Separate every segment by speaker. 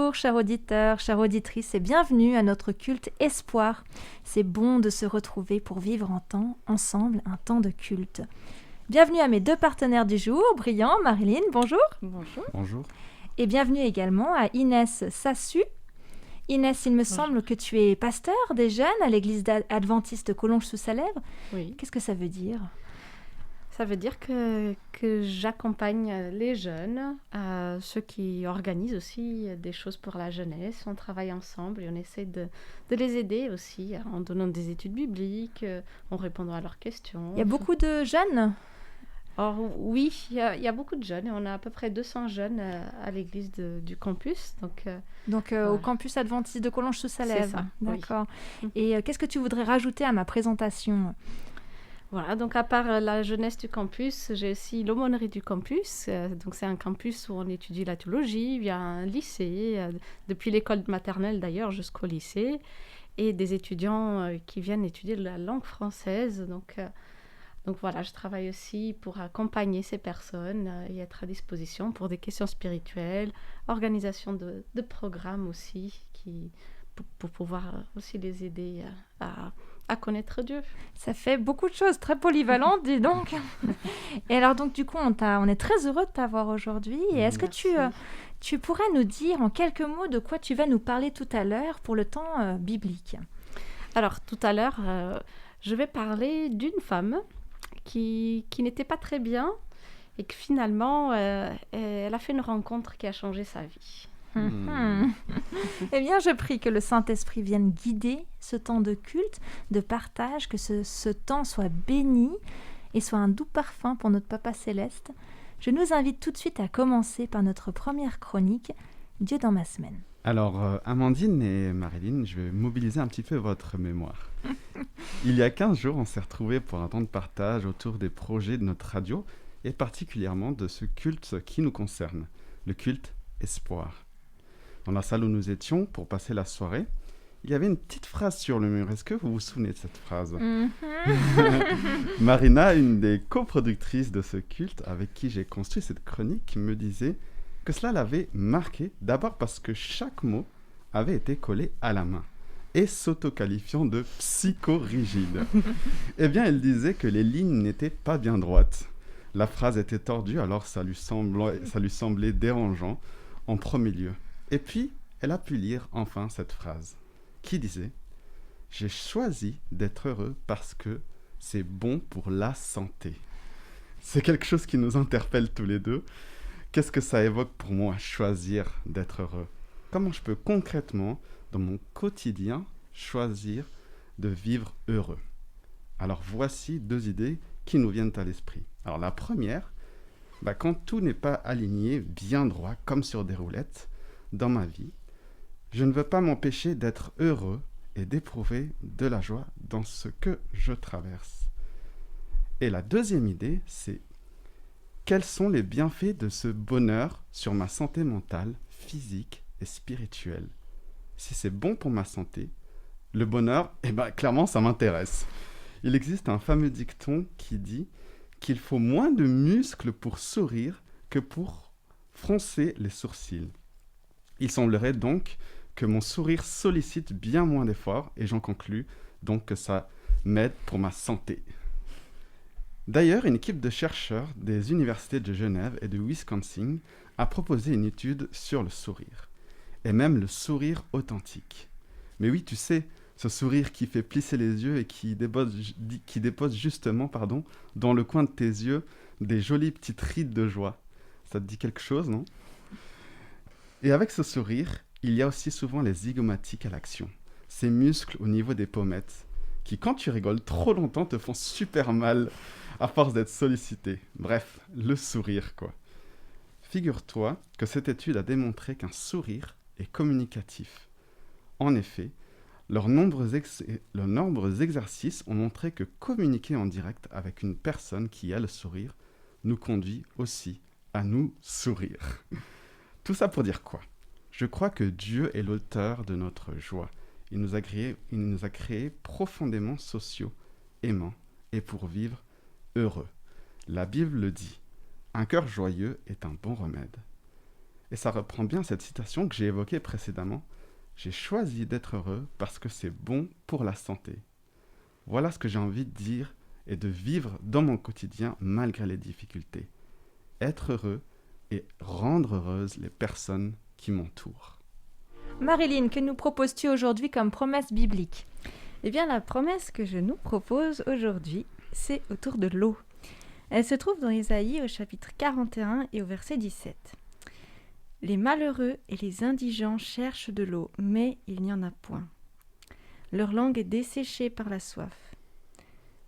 Speaker 1: Bonjour, chers auditeurs, chères auditrices, et bienvenue à notre culte Espoir. C'est bon de se retrouver pour vivre ensemble un temps de culte. Bienvenue à mes deux partenaires du jour, Brian, Marilyn, bonjour.
Speaker 2: Bonjour.
Speaker 3: Bonjour.
Speaker 1: Et bienvenue également à Inès Sassu. Inès, il me semble que tu es pasteur des jeunes à l'église adventiste Collonges-sous-Salève.
Speaker 2: Oui.
Speaker 1: Qu'est-ce que ça veut dire ?
Speaker 2: Ça veut dire que j'accompagne les jeunes, ceux qui organisent aussi des choses pour la jeunesse. On travaille ensemble et on essaie de les aider aussi en donnant des études bibliques, en répondant à leurs questions.
Speaker 1: Il y a beaucoup de jeunes ?
Speaker 2: Or, oui, il y a beaucoup de jeunes. On a à peu près 200 jeunes à l'église du campus.
Speaker 1: Donc au campus adventiste de Collonges-sous-Salève.
Speaker 2: C'est ça,
Speaker 1: D'accord.
Speaker 2: Oui.
Speaker 1: Et qu'est-ce que tu voudrais rajouter à ma présentation ?
Speaker 2: Voilà, donc à part la jeunesse du campus, j'ai aussi l'aumônerie du campus. Donc c'est un campus où on étudie la théologie, il y a un lycée, depuis l'école maternelle d'ailleurs jusqu'au lycée, et des étudiants qui viennent étudier la langue française. Donc voilà, je travaille aussi pour accompagner ces personnes et être à disposition pour des questions spirituelles, organisation de programmes aussi, pour pouvoir aussi les aider à connaître Dieu.
Speaker 1: Ça fait beaucoup de choses, très polyvalentes, dis donc. Et alors donc du coup, on est très heureux de t'avoir aujourd'hui. Et est-ce que tu pourrais nous dire en quelques mots de quoi tu vas nous parler tout à l'heure pour le temps biblique ?
Speaker 2: Alors tout à l'heure, je vais parler d'une femme qui n'était pas très bien et que finalement, elle a fait une rencontre qui a changé sa vie.
Speaker 1: Eh bien, je prie que le Saint-Esprit vienne guider ce temps de culte, de partage, que ce temps soit béni et soit un doux parfum pour notre Papa Céleste. Je nous invite tout de suite à commencer par notre première chronique, Dieu dans ma semaine.
Speaker 3: Alors, Amandine et Marilyn, je vais mobiliser un petit peu votre mémoire. Il y a 15 jours, on s'est retrouvés pour un temps de partage autour des projets de notre radio et particulièrement de ce culte qui nous concerne, le culte Espoir. Dans la salle où nous étions, pour passer la soirée, il y avait une petite phrase sur le mur. Est-ce que vous vous souvenez de cette phrase ? Marina, une des coproductrices de ce culte avec qui j'ai construit cette chronique, me disait que cela l'avait marqué, d'abord parce que chaque mot avait été collé à la main et s'auto-qualifiant de psychorigide. Eh bien, elle disait que les lignes n'étaient pas bien droites. La phrase était tordue, alors ça lui semblait dérangeant en premier lieu. Et puis, elle a pu lire enfin cette phrase qui disait « J'ai choisi d'être heureux parce que c'est bon pour la santé. » C'est quelque chose qui nous interpelle tous les deux. Qu'est-ce que ça évoque pour moi, choisir d'être heureux ? Comment je peux concrètement, dans mon quotidien, choisir de vivre heureux ? Alors voici deux idées qui nous viennent à l'esprit. Alors la première, quand tout n'est pas aligné bien droit, comme sur des roulettes, dans ma vie, je ne veux pas m'empêcher d'être heureux et d'éprouver de la joie dans ce que je traverse. Et la deuxième idée, c'est quels sont les bienfaits de ce bonheur sur ma santé mentale, physique et spirituelle ? Si c'est bon pour ma santé, le bonheur, clairement, ça m'intéresse. Il existe un fameux dicton qui dit qu'il faut moins de muscles pour sourire que pour froncer les sourcils. Il semblerait donc que mon sourire sollicite bien moins d'efforts et j'en conclus donc que ça m'aide pour ma santé. D'ailleurs, une équipe de chercheurs des universités de Genève et de Wisconsin a proposé une étude sur le sourire, et même le sourire authentique. Mais oui, tu sais, ce sourire qui fait plisser les yeux et qui dépose justement dans le coin de tes yeux des jolies petites rides de joie. Ça te dit quelque chose, non ? Et avec ce sourire, il y a aussi souvent les zygomatiques à l'action. Ces muscles au niveau des pommettes, qui quand tu rigoles trop longtemps te font super mal à force d'être sollicité. Bref, le sourire quoi. Figure-toi que cette étude a démontré qu'un sourire est communicatif. En effet, leurs nombreux exercices ont montré que communiquer en direct avec une personne qui a le sourire nous conduit aussi à nous sourire. Tout ça pour dire quoi ? Je crois que Dieu est l'auteur de notre joie. Il nous a créés profondément sociaux, aimants et pour vivre heureux. La Bible le dit, un cœur joyeux est un bon remède. Et ça reprend bien cette citation que j'ai évoquée précédemment. J'ai choisi d'être heureux parce que c'est bon pour la santé. Voilà ce que j'ai envie de dire et de vivre dans mon quotidien malgré les difficultés. Être heureux et rendre heureuses les personnes qui m'entourent.
Speaker 1: Marilyn, que nous proposes-tu aujourd'hui comme promesse biblique?
Speaker 2: Eh bien, la promesse que je nous propose aujourd'hui, c'est autour de l'eau. Elle se trouve dans Ésaïe au chapitre 41 et au verset 17. Les malheureux et les indigents cherchent de l'eau, mais il n'y en a point. Leur langue est desséchée par la soif.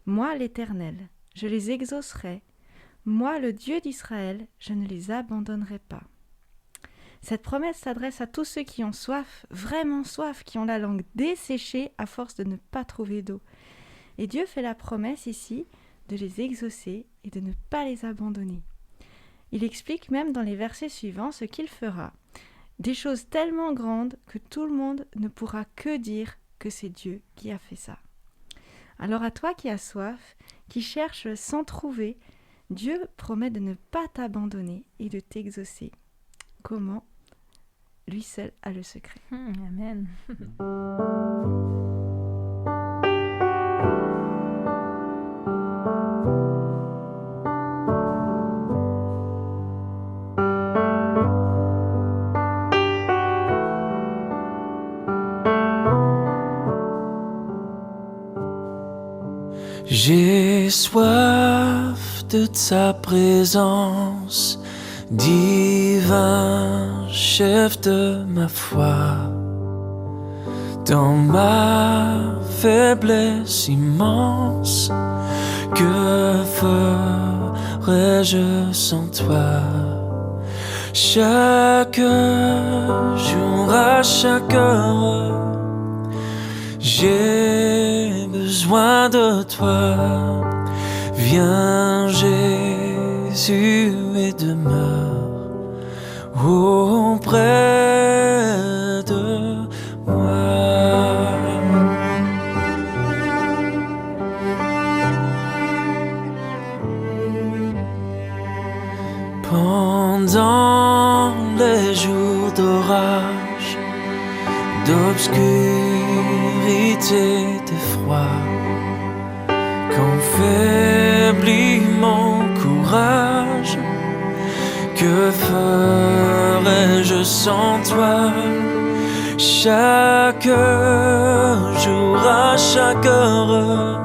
Speaker 2: Moi, l'Éternel, je les exaucerai. Moi, le Dieu d'Israël, je ne les abandonnerai pas. Cette promesse s'adresse à tous ceux qui ont soif, vraiment soif, qui ont la langue desséchée à force de ne pas trouver d'eau. Et Dieu fait la promesse ici de les exaucer et de ne pas les abandonner. Il explique même dans les versets suivants ce qu'il fera. Des choses tellement grandes que tout le monde ne pourra que dire que c'est Dieu qui a fait ça. Alors à toi qui as soif, qui cherches sans trouver, Dieu promet de ne pas t'abandonner et de t'exaucer. Comment? Lui seul a le secret.
Speaker 1: Amen.
Speaker 4: J'ai soif de ta présence, divin chef de ma foi. Dans ma faiblesse immense, que ferais-je sans toi? Chaque jour, à chaque heure, j'ai besoin de toi. Viens Jésus et demeure auprès de moi. Pendant les jours d'orage, d'obscurité, de froid, quand faiblit mon courage, que ferais-je sans toi? Chaque jour, à chaque heure,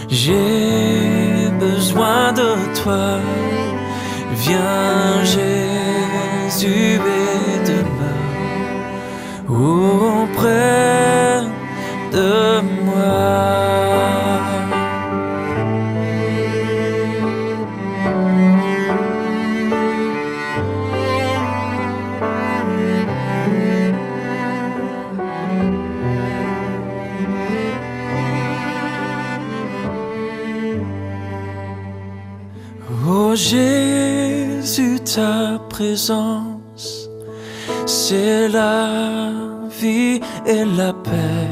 Speaker 4: j'ai besoin de toi. Viens Jésus et demeure auprès de moi. Oh Jésus, ta présence, c'est la vie et la paix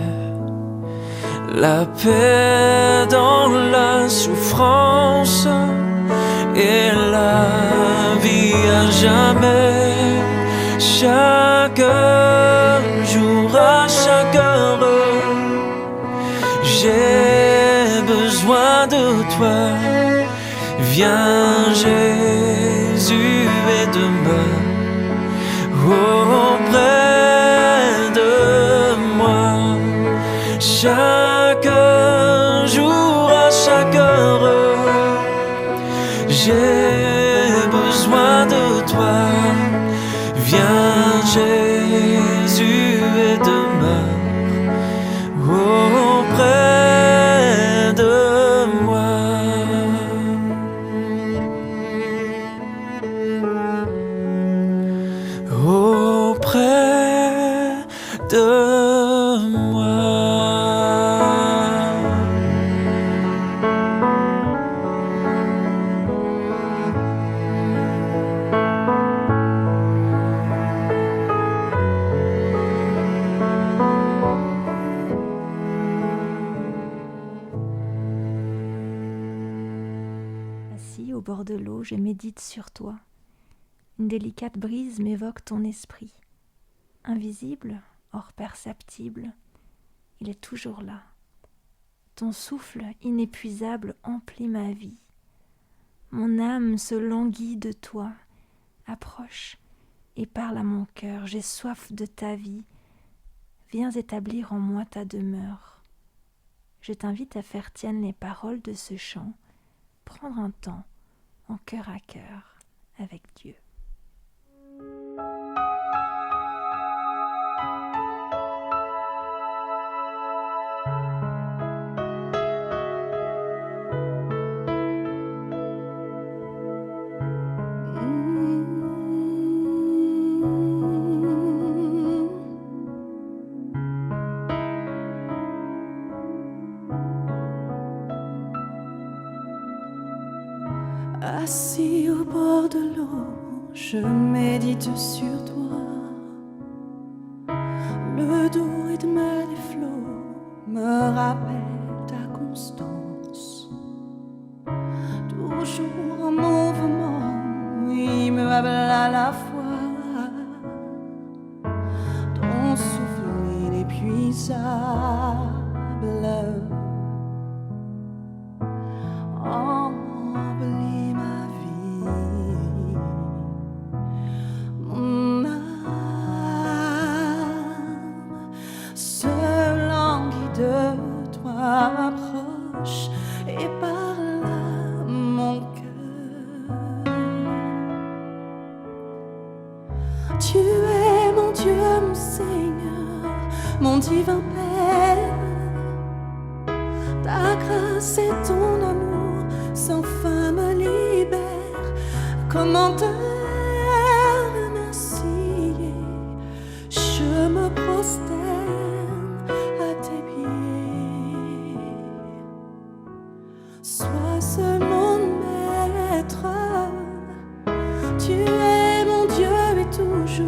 Speaker 4: dans la souffrance et la vie à jamais. Chaque jour, à chaque heure, j'ai besoin de toi. Viens Jésus et demeure auprès de moi. Chaque jour, à chaque heure, j'ai besoin de toi. Viens Jésus et demeure auprès de moi. Auprès de moi.
Speaker 1: Assis au bord de l'eau, je médite sur toi. Une délicate brise m'évoque ton esprit. Invisible, or perceptible, il est toujours là. Ton souffle inépuisable emplit ma vie. Mon âme se languit de toi. Approche et parle à mon cœur, j'ai soif de ta vie. Viens établir en moi ta demeure. Je t'invite à faire tiennes les paroles de ce chant, prendre un temps en cœur à cœur avec Dieu.
Speaker 5: Assis au bord de l'eau, je médite sur toi. Le doux rythme des flots me rappelle ta constance. Toujours en mouvement, immuable à la fois. Ton souffle inépuisable. Embellit ma vie, mon âme se languit de toi, approche et parle à mon cœur. Tu es mon Dieu, mon Seigneur, mon divin Père. Ta grâce et ton amour sans fin me libère. Comment te remercier? Je me prosterne à tes pieds. Sois seul mon maître. Tu es mon Dieu et toujours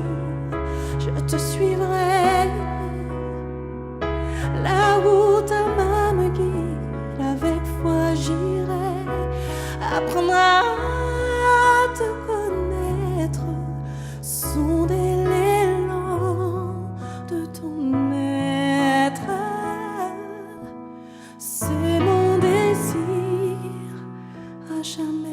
Speaker 5: je te suivrai. Là où ta main me guide, avec foi j'irai. Apprendre à te connaître, sonder l'élan de ton être. C'est mon désir à jamais.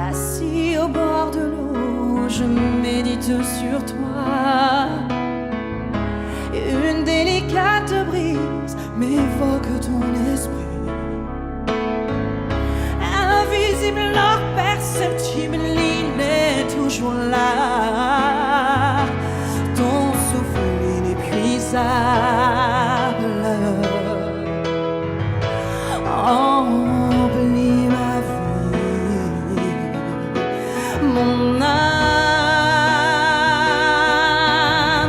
Speaker 5: Assis au bord de l'eau, je médite sur toi. Une délicate brise m'évoque ton esprit. Invisible, or perceptible, il est toujours là. Ton souffle inépuisable embellit ma vie. Mon âme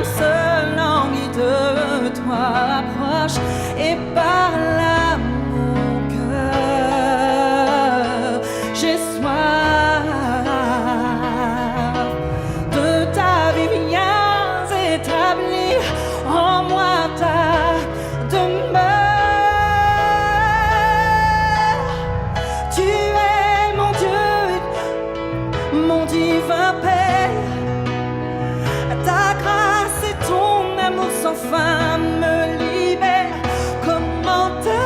Speaker 5: se languit de toi, approche et parle à mon cœur. J'ai soif de ta vie, viens établir en moi ta demeure. Tu es mon Dieu, mon divin Père. Ta grâce et ton amour sans fin me libèrent. Comment te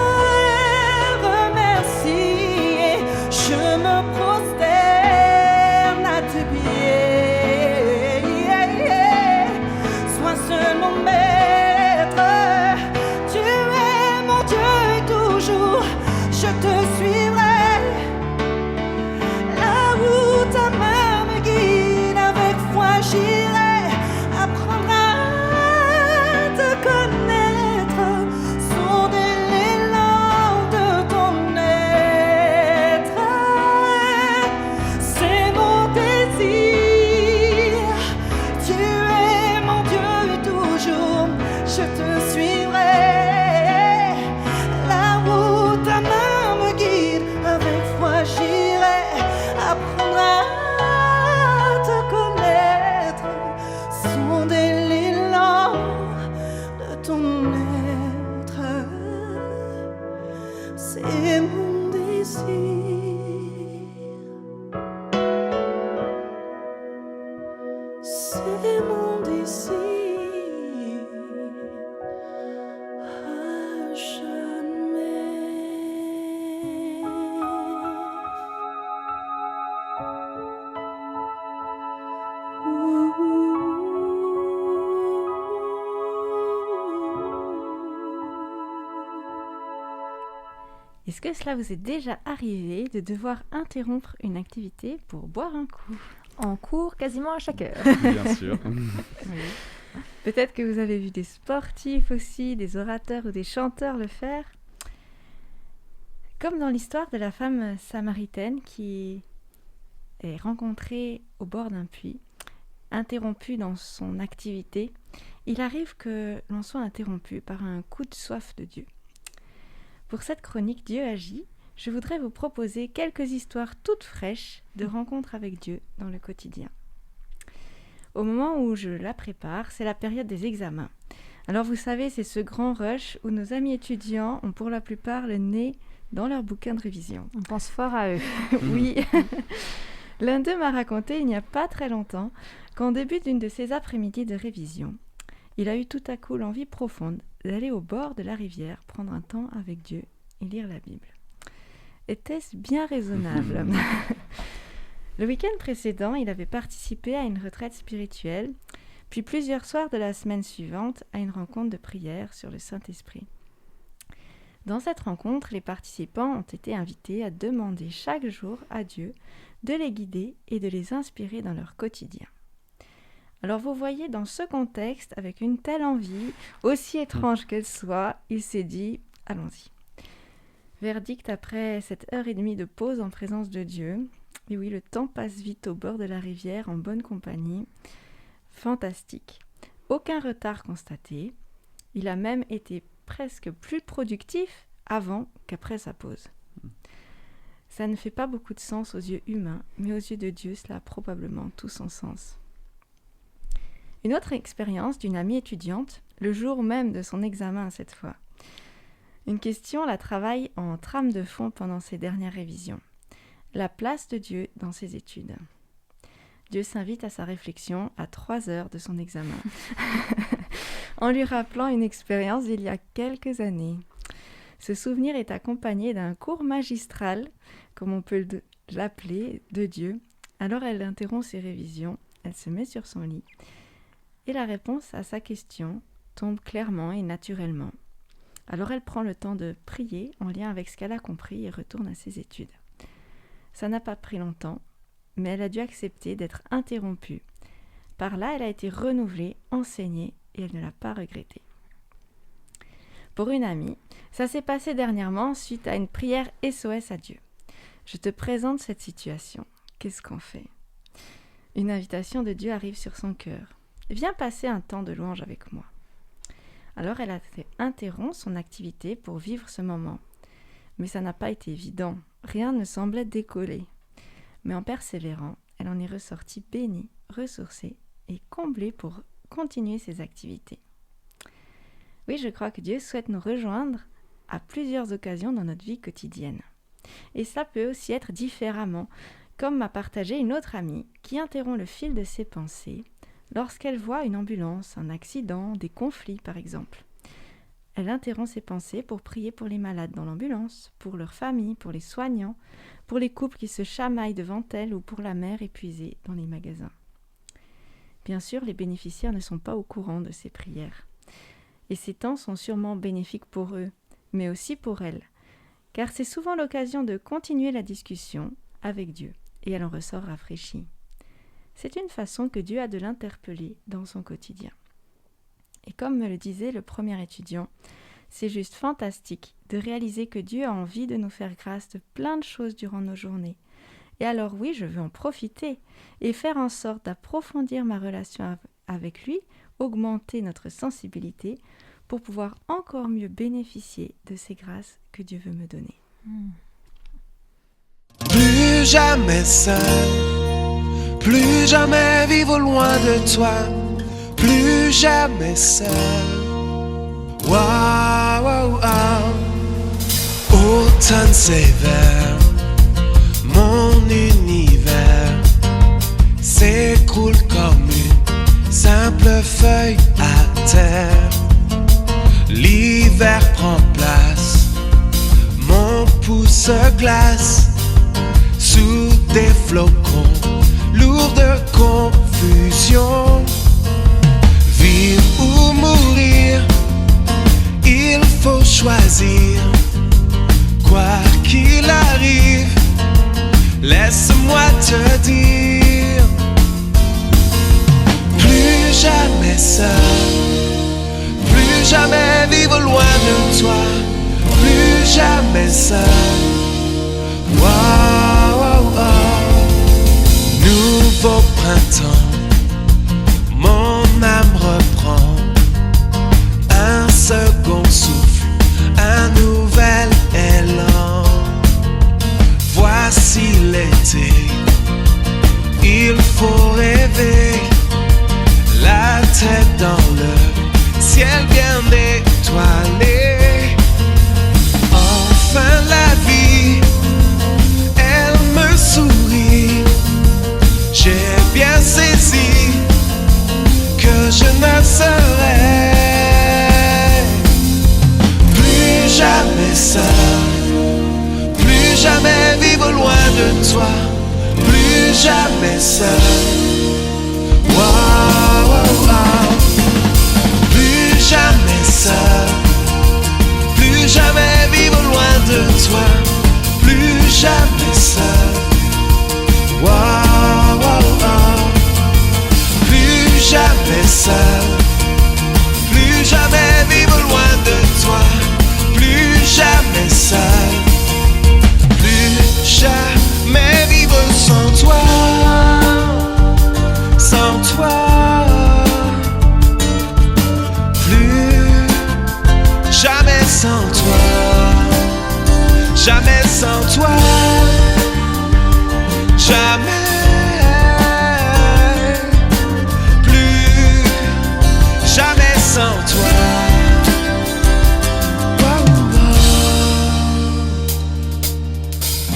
Speaker 5: remercier? Je me prosterne à tes pieds. Sois seul mon maître. Tu es mon Dieu et toujours je te suivrai. Là où ta main me guide, avec foi j'irai. Apprendre à te connaître, sonder l'élan de ton être. C'est mon désir. Tu es mon Dieu et toujours je te suivrai. Là où ta main me guide, désir. C'est mon désir à jamais.
Speaker 2: Est-ce que cela vous est déjà arrivé de devoir interrompre une activité pour boire un coup?
Speaker 1: En cours quasiment à chaque heure.
Speaker 3: Bien sûr.
Speaker 2: Peut-être que vous avez vu des sportifs aussi, des orateurs ou des chanteurs le faire. Comme dans l'histoire de la femme samaritaine qui est rencontrée au bord d'un puits, interrompue dans son activité, il arrive que l'on soit interrompu par un coup de soif de Dieu. Pour cette chronique Dieu agit, je voudrais vous proposer quelques histoires toutes fraîches de rencontres avec Dieu dans le quotidien. Au moment où je la prépare, c'est la période des examens. Alors vous savez, c'est ce grand rush où nos amis étudiants ont pour la plupart le nez dans leur bouquin de révision.
Speaker 1: On pense fort à eux.
Speaker 2: Oui. L'un d'eux m'a raconté il n'y a pas très longtemps qu'en début d'une de ses après-midi de révision, il a eu tout à coup l'envie profonde d'aller au bord de la rivière, prendre un temps avec Dieu et lire la Bible. Était-ce bien raisonnable? Le week-end précédent, il avait participé à une retraite spirituelle, puis plusieurs soirs de la semaine suivante à une rencontre de prière sur le Saint-Esprit. Dans cette rencontre, les participants ont été invités à demander chaque jour à Dieu de les guider et de les inspirer dans leur quotidien. Alors vous voyez, dans ce contexte, avec une telle envie, aussi étrange qu'elle soit, il s'est dit « allons-y ». Verdict après cette heure et demie de pause en présence de Dieu. Et oui, le temps passe vite au bord de la rivière en bonne compagnie. Fantastique. Aucun retard constaté. Il a même été presque plus productif avant qu'après sa pause. Ça ne fait pas beaucoup de sens aux yeux humains, mais aux yeux de Dieu, cela a probablement tout son sens. Une autre expérience d'une amie étudiante, le jour même de son examen cette fois. Une question la travaille en trame de fond pendant ses dernières révisions. La place de Dieu dans ses études. Dieu s'invite à sa réflexion à 3 heures de son examen, en lui rappelant une expérience d'il y a quelques années. Ce souvenir est accompagné d'un cours magistral, comme on peut l'appeler, de Dieu. Alors elle interrompt ses révisions, elle se met sur son lit, et la réponse à sa question tombe clairement et naturellement. Alors elle prend le temps de prier en lien avec ce qu'elle a compris et retourne à ses études. Ça n'a pas pris longtemps, mais elle a dû accepter d'être interrompue. Par là, elle a été renouvelée, enseignée, et elle ne l'a pas regretté. Pour une amie, ça s'est passé dernièrement suite à une prière SOS à Dieu. Je te présente cette situation. Qu'est-ce qu'on fait? Une invitation de Dieu arrive sur son cœur. Viens passer un temps de louange avec moi. Alors elle a interrompu son activité pour vivre ce moment. Mais ça n'a pas été évident. Rien ne semblait décoller. Mais en persévérant, elle en est ressortie bénie, ressourcée et comblée pour continuer ses activités. Oui, je crois que Dieu souhaite nous rejoindre à plusieurs occasions dans notre vie quotidienne. Et ça peut aussi être différemment, comme m'a partagé une autre amie qui interrompt le fil de ses pensées lorsqu'elle voit une ambulance, un accident, des conflits par exemple. Elle interrompt ses pensées pour prier pour les malades dans l'ambulance, pour leur famille, pour les soignants, pour les couples qui se chamaillent devant elle ou pour la mère épuisée dans les magasins. Bien sûr, les bénéficiaires ne sont pas au courant de ces prières. Et ces temps sont sûrement bénéfiques pour eux, mais aussi pour elle, car c'est souvent l'occasion de continuer la discussion avec Dieu, et elle en ressort rafraîchie. C'est une façon que Dieu a de l'interpeller dans son quotidien. Et comme me le disait le premier étudiant, c'est juste fantastique de réaliser que Dieu a envie de nous faire grâce de plein de choses durant nos journées. Et alors oui, je veux en profiter et faire en sorte d'approfondir ma relation avec lui, augmenter notre sensibilité pour pouvoir encore mieux bénéficier de ces grâces que Dieu veut me donner.
Speaker 4: Plus jamais seul, plus jamais vivre loin de toi, plus jamais seul. Wow, wow, wow. Automne sévère, simple feuille à terre. L'hiver prend place, mon pouce glace sous des flocons, lourds de confusion. Vivre ou mourir, il faut choisir. Quoi qu'il arrive, laisse-moi te dire, plus jamais seul, plus jamais vivre loin de toi, plus jamais seul. Wow, wow, wow. Nouveau printemps, mon âme reprend un second souffle, un nouvel élan. Voici l'été, il faut rêver, la tête dans le ciel bien étoilé. Enfin la vie, elle me sourit. J'ai bien saisi que je ne serai plus jamais seul, plus jamais vivre loin de toi, plus jamais seul. Wow, wow, wow. Plus jamais seul, plus jamais vivre loin de toi, plus jamais seul. Wow, wow, wow. Plus jamais seul, plus jamais vivre loin de toi, plus jamais seul, plus jamais vivre sans toi, sans toi, plus jamais sans toi, jamais sans toi, jamais. Jamais sans toi. Wow, wow.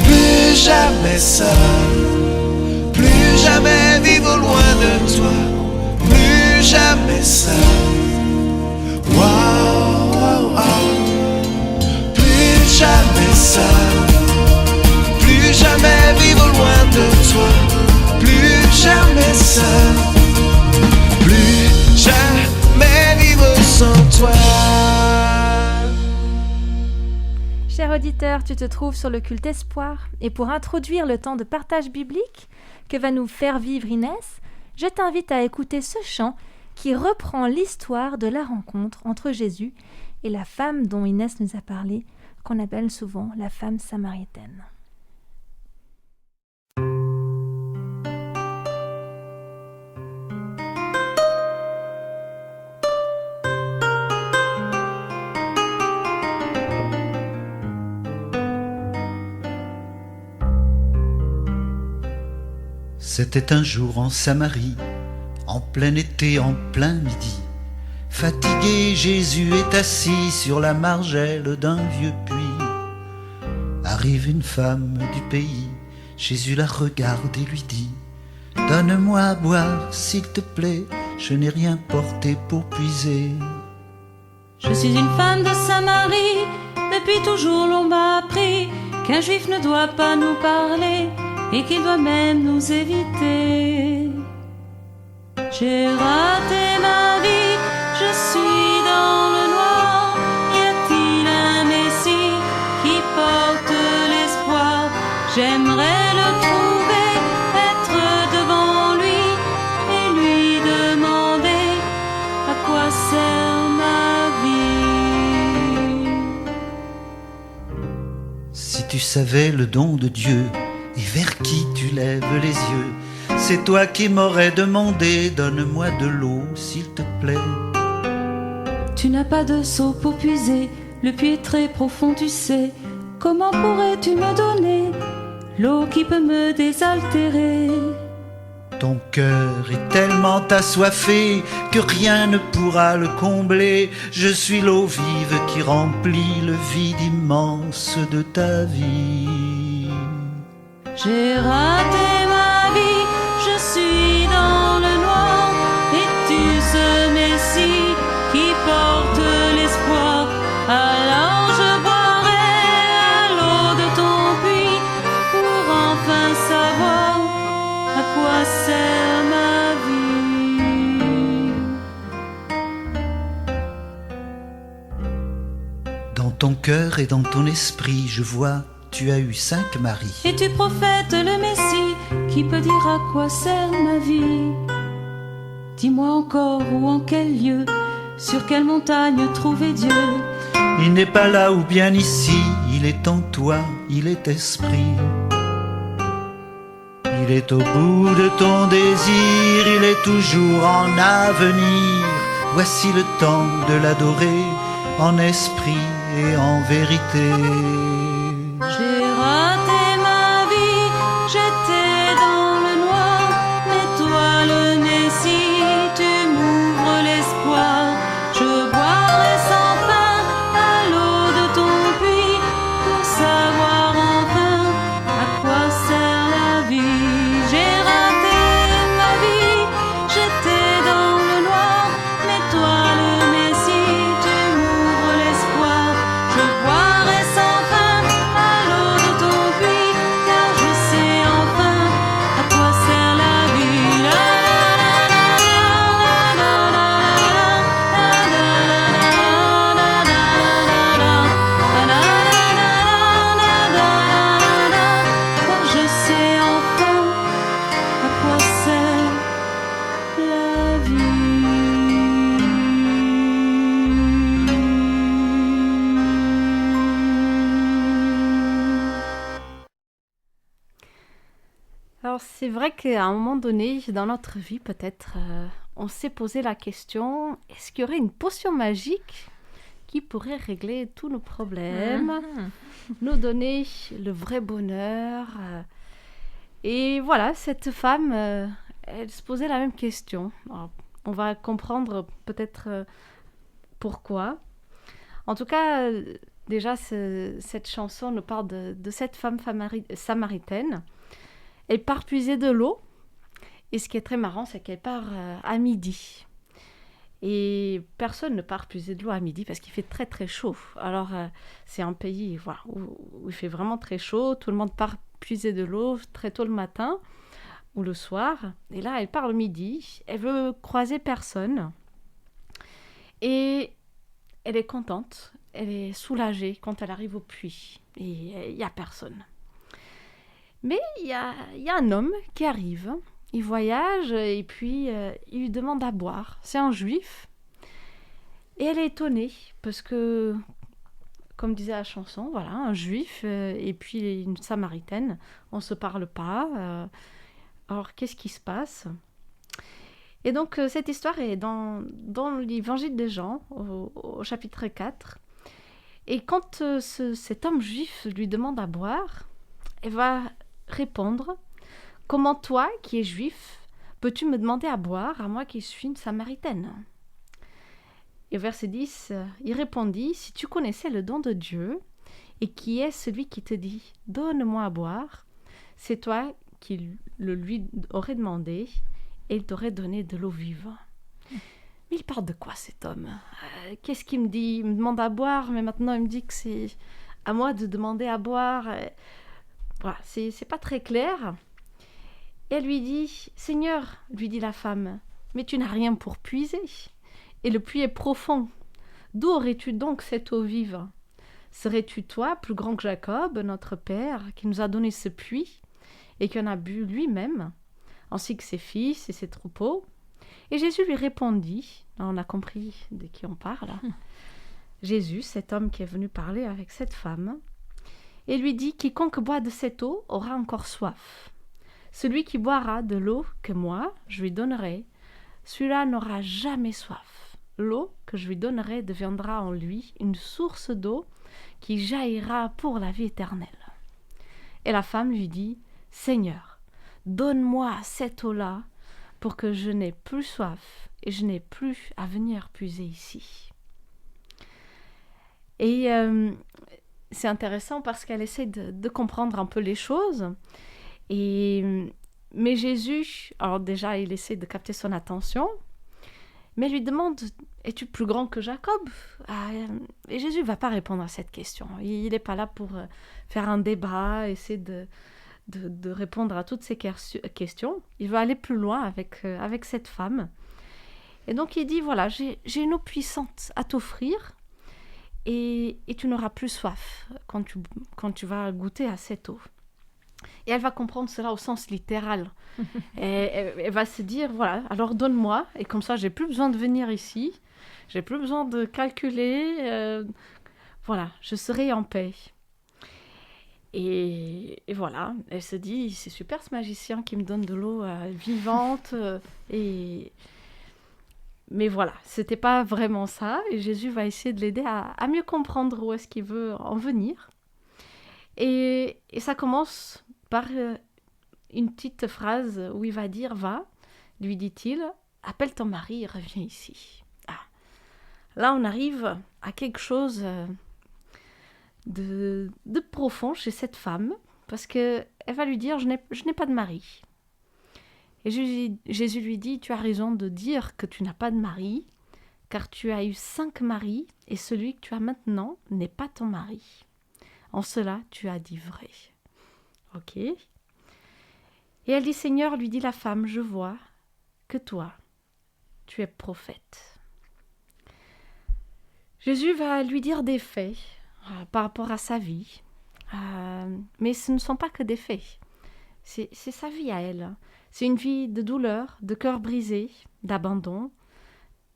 Speaker 4: Plus jamais seul, plus jamais vivre loin de toi, plus jamais seul. Wow, wow, wow. Plus jamais seul, plus jamais vivre loin de toi, plus jamais seul, plus jamais vivre sans toi.
Speaker 1: Cher auditeur, tu te trouves sur le culte Espoir et pour introduire le temps de partage biblique que va nous faire vivre Inès, je t'invite à écouter ce chant qui reprend l'histoire de la rencontre entre Jésus et la femme dont Inès nous a parlé, qu'on appelle souvent la femme samaritaine.
Speaker 6: C'était un jour en Samarie, en plein été, en plein midi. Fatigué, Jésus est assis sur la margelle d'un vieux puits. Arrive une femme du pays, Jésus la regarde et lui dit: donne-moi à boire, s'il te plaît, je n'ai rien porté pour puiser.
Speaker 7: Je suis une femme de Samarie, depuis toujours l'on m'a appris qu'un juif ne doit pas nous parler et qu'il doit même nous éviter. J'ai raté ma vie, je suis dans le noir. Y a-t-il un Messie qui porte l'espoir? J'aimerais le trouver, être devant lui et lui demander à quoi sert ma vie.
Speaker 6: Si tu savais le don de Dieu et vers qui tu lèves les yeux, c'est toi qui m'aurais demandé: donne-moi de l'eau, s'il te plaît.
Speaker 7: Tu n'as pas de seau pour puiser, le puits est très profond, tu sais. Comment pourrais-tu me donner l'eau qui peut me désaltérer?
Speaker 6: Ton cœur est tellement assoiffé que rien ne pourra le combler. Je suis l'eau vive qui remplit le vide immense de ta vie.
Speaker 7: J'ai raté ma vie, je suis dans le noir et tu
Speaker 6: cœur et dans ton esprit, je vois, tu as eu 5 maris.
Speaker 7: Et tu prophètes le Messie, qui peut dire à quoi sert ma vie? Dis-moi encore où, en quel lieu, sur quelle montagne trouver Dieu?
Speaker 6: Il n'est pas là ou bien ici, il est en toi, il est esprit. Il est au bout de ton désir, il est toujours en avenir. Voici le temps de l'adorer, en esprit et en vérité.
Speaker 7: J'ai raté ma vie, j'étais dans le noir, mais toi le Messie, tu m'ouvres l'espoir. Je boirai sans fin à l'eau de ton puits, pour savoir enfin à quoi sert la vie. J'ai raté ma vie, j'étais dans le noir, mais toi le Messie, tu m'ouvres l'espoir. Je boirai sans fin à l'eau de ton puits, car je sais enfin à quoi sert la vie. La la la la car je sais enfin à quoi sert la vie.
Speaker 2: Alors c'est vrai qu'à un moment donné, dans notre vie peut-être, on s'est posé la question, est-ce qu'il y aurait une potion magique qui pourrait régler tous nos problèmes, nous donner le vrai bonheur Et voilà, cette femme, elle se posait la même question. Alors, on va comprendre peut-être pourquoi. En tout cas, déjà, cette chanson nous parle de cette femme samaritaine. Elle part puiser de l'eau. Et ce qui est très marrant, c'est qu'elle part à midi. Et personne ne part puiser de l'eau à midi parce qu'il fait très très chaud. Alors, c'est un pays voilà, où il fait vraiment très chaud. Tout le monde part puiser de l'eau très tôt le matin ou le soir. Et là, elle part le midi. Elle veut croiser personne. Et elle est contente. Elle est soulagée quand elle arrive au puits. Et il n'y a personne. Mais il y a un homme qui arrive. Il voyage et puis il lui demande à boire. C'est un juif. Et elle est étonnée parce que, comme disait la chanson, voilà, un juif et puis une samaritaine, on ne se parle pas. Alors, qu'est-ce qui se passe? Et donc, cette histoire est dans l'évangile de Jean, au chapitre 4. Et quand cet homme juif lui demande à boire, elle va répondre: comment toi, qui es juif, peux-tu me demander à boire, à moi qui suis une samaritaine? Et au verset 10, il répondit: si tu connaissais le don de Dieu, et qui est celui qui te dit « Donne-moi à boire », c'est toi qui le lui aurais demandé, et il t'aurait donné de l'eau vive. Mais il parle de quoi, cet homme? Qu'est-ce qu'il me dit? Il me demande à boire, mais maintenant il me dit que c'est à moi de demander à boire. Voilà, c'est pas très clair. Et elle lui dit: Seigneur, lui dit la femme, mais tu n'as rien pour puiser, et le puits est profond. D'où aurais-tu donc cette eau vive? Serais-tu toi plus grand que Jacob, notre père, qui nous a donné ce puits, et qui en a bu lui-même, ainsi que ses fils et ses troupeaux? Et Jésus lui répondit, on a compris de qui on parle, Jésus, cet homme qui est venu parler avec cette femme, et lui dit: quiconque boit de cette eau aura encore soif. Celui qui boira de l'eau que moi, je lui donnerai, celui-là n'aura jamais soif. L'eau que je lui donnerai deviendra en lui une source d'eau qui jaillira pour la vie éternelle. Et la femme lui dit: Seigneur, donne-moi cette eau-là pour que je n'ai plus soif et je n'ai plus à venir puiser ici. Et c'est intéressant parce qu'elle essaie de comprendre un peu les choses. Mais Jésus, alors déjà, il essaie de capter son attention, mais lui demande: es-tu plus grand que Jacob? Et Jésus ne va pas répondre à cette question. Il n'est pas là pour faire un débat, essayer de répondre à toutes ces questions. Il veut aller plus loin avec cette femme. Et donc il dit: voilà, j'ai une eau puissante à t'offrir, et tu n'auras plus soif quand tu vas goûter à cette eau. Et elle va comprendre cela au sens littéral. Elle va se dire, voilà, alors donne-moi, et comme ça, j'ai plus besoin de venir ici, j'ai plus besoin de calculer, voilà, je serai en paix. Et voilà, elle se dit, c'est super ce magicien qui me donne de l'eau vivante. Mais voilà, c'était pas vraiment ça. Et Jésus va essayer de l'aider à mieux comprendre où est-ce qu'il veut en venir. Et ça commence par une petite phrase où il va dire, va, lui dit-il, appelle ton mari et reviens ici. Ah. Là, on arrive à quelque chose de profond chez cette femme, parce qu'elle va lui dire, je n'ai pas de mari. Et Jésus lui dit, tu as raison de dire que tu n'as pas de mari, car tu as eu 5 maris, et celui que tu as maintenant n'est pas ton mari. En cela, tu as dit vrai. Ok. Et elle dit, Seigneur, lui dit la femme, je vois que toi, tu es prophète. Jésus va lui dire des faits par rapport à sa vie, mais ce ne sont pas que des faits. C'est sa vie à elle. C'est une vie de douleur, de cœur brisé, d'abandon,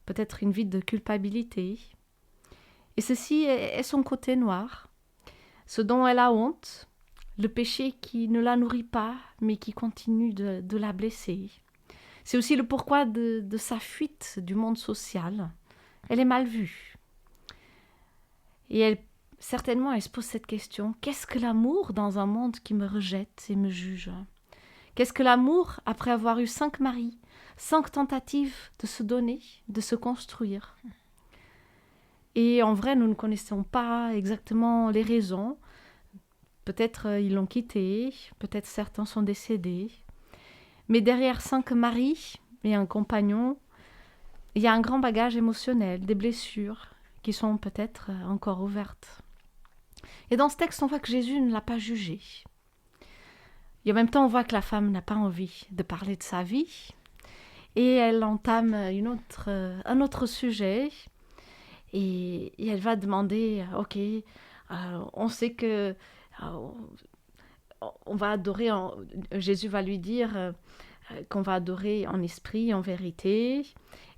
Speaker 2: peut-être une vie de culpabilité. Et ceci est son côté noir, ce dont elle a honte, le péché qui ne la nourrit pas, mais qui continue de la blesser. C'est aussi le pourquoi de sa fuite du monde social. Elle est mal vue. Et certainement, elle se pose cette question, qu'est-ce que l'amour dans un monde qui me rejette et me juge ? Qu'est-ce que l'amour après avoir eu 5 maris, 5 tentatives de se donner, de se construire ? Et en vrai, nous ne connaissons pas exactement les raisons. Peut-être ils l'ont quitté, peut-être certains sont décédés. Mais derrière 5 maris et un compagnon, il y a un grand bagage émotionnel, des blessures qui sont peut-être encore ouvertes. Et dans ce texte, on voit que Jésus ne l'a pas jugé. Et en même temps, on voit que la femme n'a pas envie de parler de sa vie. Et elle entame un autre sujet. Et elle va demander, ok, on sait que on va adorer, Jésus va lui dire qu'on va adorer en esprit, en vérité.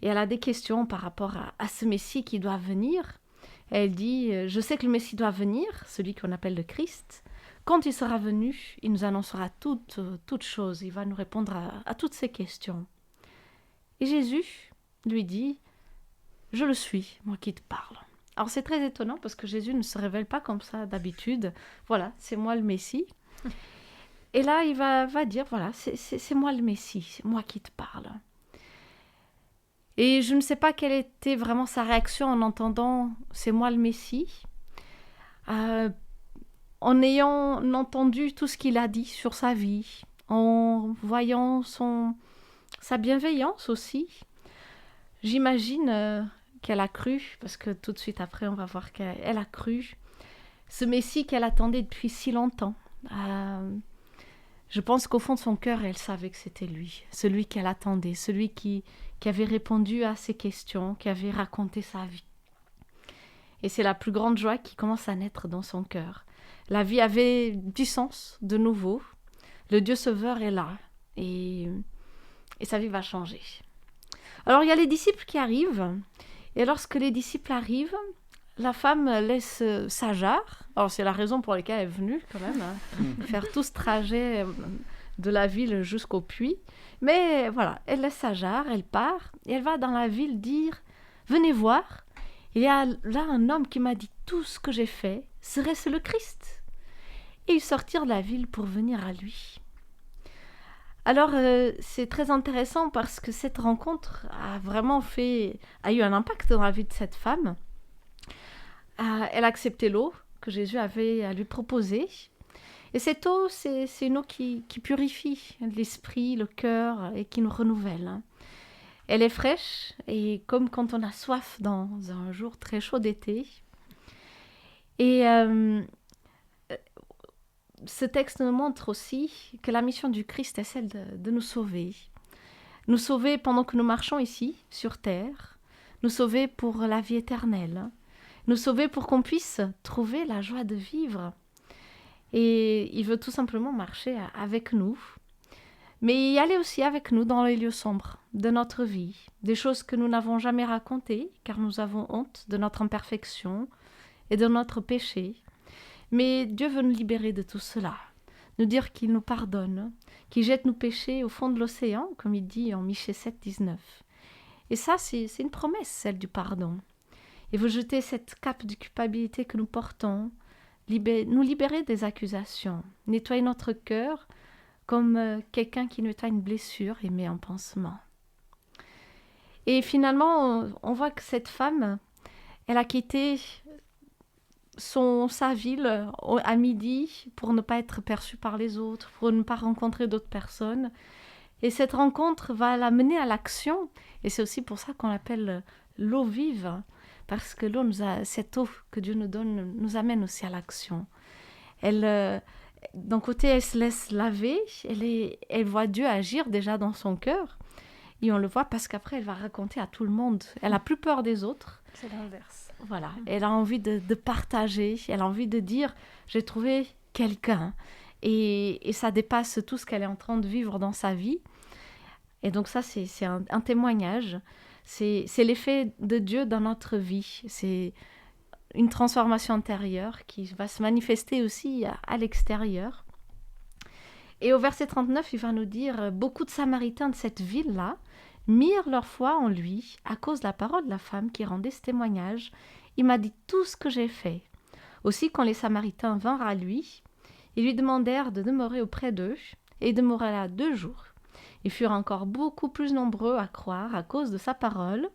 Speaker 2: Et elle a des questions par rapport à ce Messie qui doit venir. Elle dit, je sais que le Messie doit venir, celui qu'on appelle le Christ. Quand il sera venu, il nous annoncera toutes choses. Il va nous répondre à toutes ces questions. Et Jésus lui dit, je le suis, moi qui te parle. Alors c'est très étonnant parce que Jésus ne se révèle pas comme ça d'habitude. Voilà, c'est moi le Messie. Et là, il va dire, voilà, c'est moi le Messie, c'est moi qui te parle. Et je ne sais pas quelle était vraiment sa réaction en entendant « c'est moi le Messie ». En ayant entendu tout ce qu'il a dit sur sa vie, en voyant sa bienveillance aussi, j'imagine qu'elle a cru, parce que tout de suite après on va voir qu'elle a cru, ce Messie qu'elle attendait depuis si longtemps. Je pense qu'au fond de son cœur, elle savait que c'était lui, celui qu'elle attendait, celui qui avait répondu à ses questions, qui avait raconté sa vie. Et c'est la plus grande joie qui commence à naître dans son cœur. La vie avait du sens de nouveau. Le Dieu sauveur est là et sa vie va changer. Alors il y a les disciples qui arrivent et lorsque les disciples arrivent, la femme laisse sa jarre. Alors c'est la raison pour laquelle elle est venue quand même, faire tout ce trajet de la ville jusqu'au puits. Mais voilà, elle laisse sa jarre, elle part et elle va dans la ville dire « Venez voir, il y a là un homme qui m'a dit tout ce que j'ai fait, serait-ce le Christ ?» Et ils sortirent de la ville pour venir à lui. Alors c'est très intéressant parce que cette rencontre a eu un impact dans la vie de cette femme. Elle a accepté l'eau que Jésus avait à lui proposer. Et cette eau, c'est une eau qui purifie l'esprit, le cœur et qui nous renouvelle. Elle est fraîche et comme quand on a soif dans un jour très chaud d'été. Et ce texte nous montre aussi que la mission du Christ est celle de nous sauver. Nous sauver pendant que nous marchons ici, sur terre. Nous sauver pour la vie éternelle. nous sauver pour qu'on puisse trouver la joie de vivre. Et il veut tout simplement marcher avec nous, mais y aller aussi avec nous dans les lieux sombres de notre vie, des choses que nous n'avons jamais racontées, car nous avons honte de notre imperfection et de notre péché. Mais Dieu veut nous libérer de tout cela, nous dire qu'il nous pardonne, qu'il jette nos péchés au fond de l'océan, comme il dit en Michée 7, 19. Et ça, c'est une promesse, celle du pardon. Il veut jeter cette cape de culpabilité que nous portons, nous libérer des accusations, nettoyer notre cœur comme quelqu'un qui nettoie une blessure et met un pansement. Et finalement, on voit que cette femme, elle a quitté sa ville à midi pour ne pas être perçue par les autres, pour ne pas rencontrer d'autres personnes. Et cette rencontre va la mener à l'action. Et c'est aussi pour ça qu'on l'appelle l'eau vive, parce que cette eau que Dieu nous donne nous amène aussi à l'action. D'un côté, elle se laisse laver, elle voit Dieu agir déjà dans son cœur. Et on le voit parce qu'après, elle va raconter à tout le monde. Elle n'a plus peur des autres.
Speaker 1: C'est l'inverse.
Speaker 2: Voilà, elle a envie de partager, elle a envie de dire « j'ai trouvé quelqu'un ». Et ça dépasse tout ce qu'elle est en train de vivre dans sa vie. Et donc ça, c'est un témoignage. C'est l'effet de Dieu dans notre vie. C'est une transformation intérieure qui va se manifester aussi à l'extérieur. Et au verset 39, il va nous dire « Beaucoup de Samaritains de cette ville-là mirent leur foi en lui à cause de la parole de la femme qui rendait ce témoignage. Il m'a dit tout ce que j'ai fait. Aussi, quand les Samaritains vinrent à lui, ils lui demandèrent de demeurer auprès d'eux, et il demeura là 2 jours. Ils furent encore beaucoup plus nombreux à croire à cause de sa parole.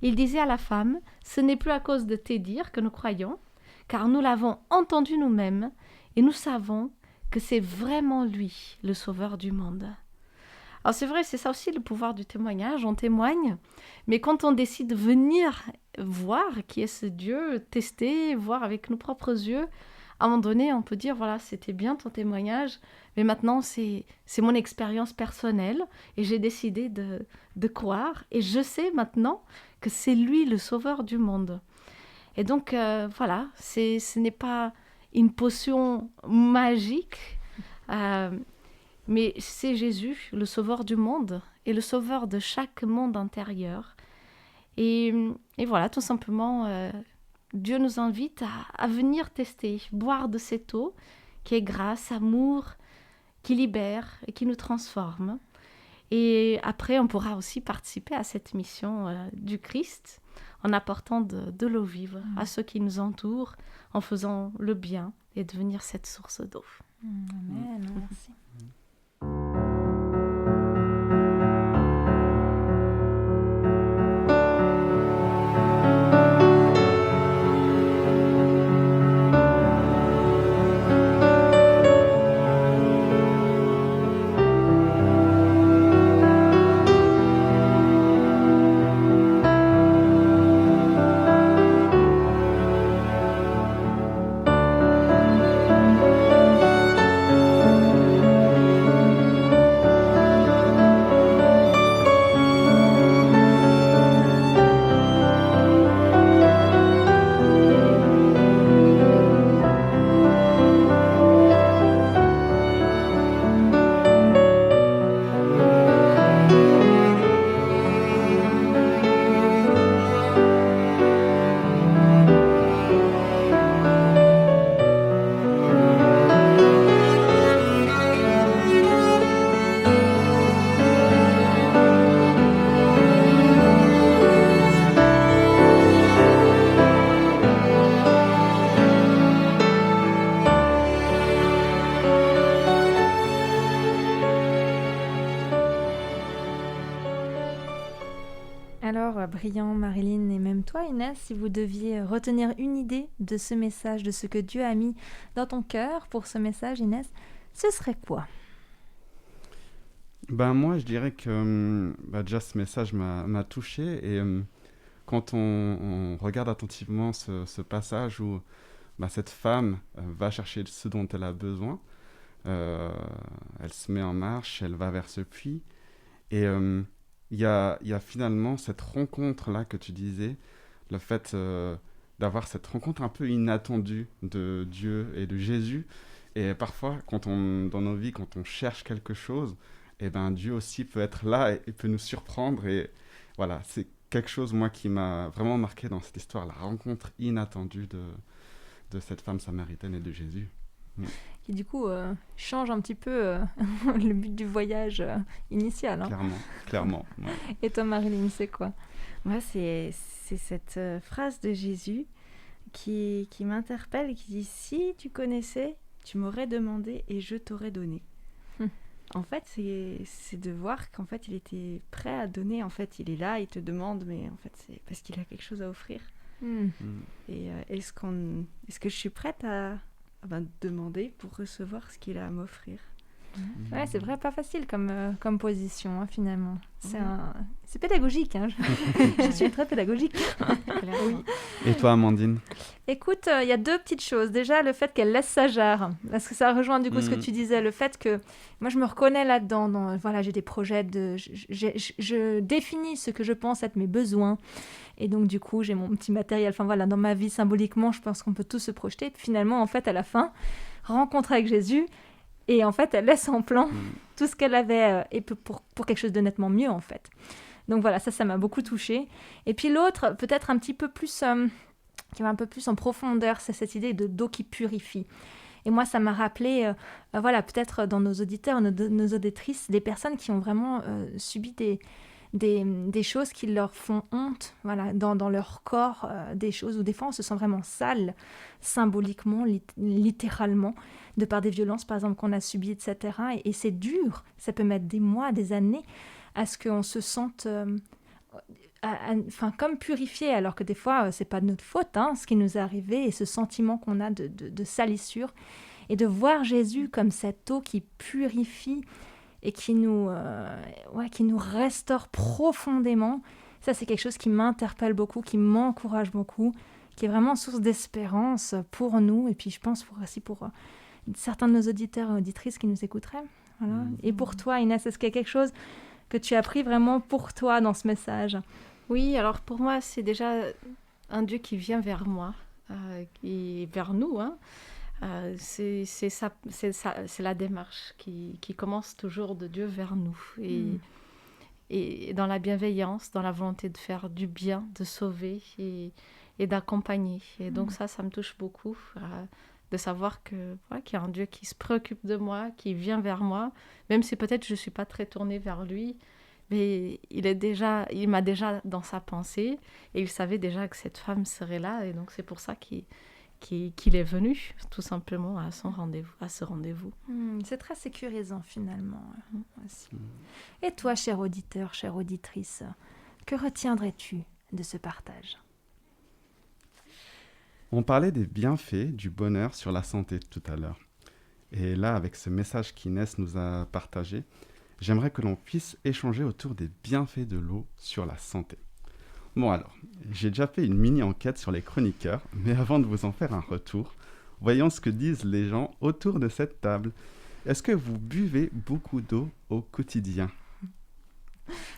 Speaker 2: Il disait à la femme, « Ce n'est plus à cause de tes dires que nous croyons, car nous l'avons entendu nous-mêmes, et nous savons que c'est vraiment lui, le sauveur du monde. » Alors c'est vrai, c'est ça aussi le pouvoir du témoignage, on témoigne, mais quand on décide de venir voir qui est ce Dieu, tester, voir avec nos propres yeux, à un moment donné, on peut dire, voilà, c'était bien ton témoignage, mais maintenant c'est mon expérience personnelle, et j'ai décidé de croire, et je sais maintenant que c'est lui le sauveur du monde. Et donc, voilà, ce n'est pas une potion magique, mais c'est Jésus, le sauveur du monde et le sauveur de chaque monde intérieur. Et voilà, tout simplement, Dieu nous invite à venir tester, boire de cette eau qui est grâce, amour, qui libère et qui nous transforme. Et après, on pourra aussi participer à cette mission du Christ en apportant de l'eau vive à ceux qui nous entourent, en faisant le bien et devenir cette source d'eau.
Speaker 1: Amen, merci. Alors, Brillant, Marilyn et même toi, Inès, si vous deviez retenir une idée de ce message, de ce que Dieu a mis dans ton cœur pour ce message, Inès, ce serait quoi?
Speaker 3: Ben moi, je dirais que déjà ce message m'a touché et quand on regarde attentivement ce passage où cette femme va chercher ce dont elle a besoin, elle se met en marche, elle va vers ce puits et il y a finalement cette rencontre-là que tu disais, le fait d'avoir cette rencontre un peu inattendue de Dieu et de Jésus. Et parfois, dans nos vies, quand on cherche quelque chose, eh ben, Dieu aussi peut être là et peut nous surprendre. Et voilà, c'est quelque chose, moi, qui m'a vraiment marqué dans cette histoire, la rencontre inattendue de cette femme samaritaine et de Jésus.
Speaker 1: Qui du coup change un petit peu le but du voyage initial. Hein.
Speaker 3: Clairement. Ouais.
Speaker 1: Et toi, Marilyn, c'est quoi?
Speaker 8: Moi, c'est cette phrase de Jésus qui m'interpelle et qui dit « Si tu connaissais, tu m'aurais demandé et je t'aurais donné. » En fait, c'est de voir qu'en fait, il était prêt à donner. En fait, il est là, il te demande, mais en fait, c'est parce qu'il a quelque chose à offrir. Et est-ce que je suis prête à demander pour recevoir ce qu'il a à m'offrir?
Speaker 1: Ouais, c'est vrai, pas facile comme position, hein, finalement. C'est pédagogique, hein. Je suis très pédagogique.
Speaker 8: Oui.
Speaker 3: Et toi, Amandine?
Speaker 1: Écoute, il y a 2 petites choses. Déjà, le fait qu'elle laisse sa jarre, parce que ça rejoint du coup ce que tu disais, le fait que moi, je me reconnais là-dedans. Voilà, j'ai des projets je définis ce que je pense être mes besoins. Et donc, du coup, j'ai mon petit matériel. Enfin, voilà, dans ma vie, symboliquement, je pense qu'on peut tous se projeter. Et puis, finalement, en fait, à la fin, rencontre avec Jésus. Et en fait, elle laisse en plan tout ce qu'elle avait et pour quelque chose de nettement mieux, en fait. Donc voilà, ça m'a beaucoup touchée. Et puis l'autre, peut-être un petit peu plus, qui va un peu plus en profondeur, c'est cette idée d'eau qui purifie. Et moi, ça m'a rappelé, voilà, peut-être dans nos auditeurs, nos auditrices, des personnes qui ont vraiment subi des choses qui leur font honte, voilà, dans leur corps, des choses où des fois on se sent vraiment sale, symboliquement, littéralement, de par des violences par exemple qu'on a subies, etc. Et c'est dur, ça peut mettre des mois, des années à ce qu'on se sente comme purifié, alors que des fois c'est pas de notre faute, hein, ce qui nous est arrivé, et ce sentiment qu'on a de salissure, et de voir Jésus comme cette eau qui purifie et qui nous restaure profondément. Ça, c'est quelque chose qui m'interpelle beaucoup, qui m'encourage beaucoup, qui est vraiment source d'espérance pour nous, et puis je pense aussi pour certains de nos auditeurs et auditrices qui nous écouteraient. Voilà. Et pour toi, Inès, est-ce qu'il y a quelque chose que tu as pris vraiment pour toi dans ce message?
Speaker 2: Oui, alors pour moi, c'est déjà un Dieu qui vient vers moi, et vers nous, hein. C'est la démarche qui commence toujours de Dieu vers nous, et dans la bienveillance, dans la volonté de faire du bien, de sauver et d'accompagner. Et donc ça me touche beaucoup, de savoir qu'il y a un Dieu qui se préoccupe de moi, qui vient vers moi, même si peut-être je ne suis pas très tournée vers lui, mais il m'a déjà dans sa pensée, et il savait déjà que cette femme serait là, et donc c'est pour ça qu'il est venu, tout simplement, à ce rendez-vous.
Speaker 1: C'est très sécurisant, finalement. Aussi. Et toi, cher auditeur, chère auditrice, que retiendrais-tu de ce partage?
Speaker 3: On parlait des bienfaits du bonheur sur la santé tout à l'heure. Et là, avec ce message qu'Inès nous a partagé, j'aimerais que l'on puisse échanger autour des bienfaits de l'eau sur la santé. Bon alors, j'ai déjà fait une mini-enquête sur les chroniqueurs, mais avant de vous en faire un retour, voyons ce que disent les gens autour de cette table. Est-ce que vous buvez beaucoup d'eau au quotidien ?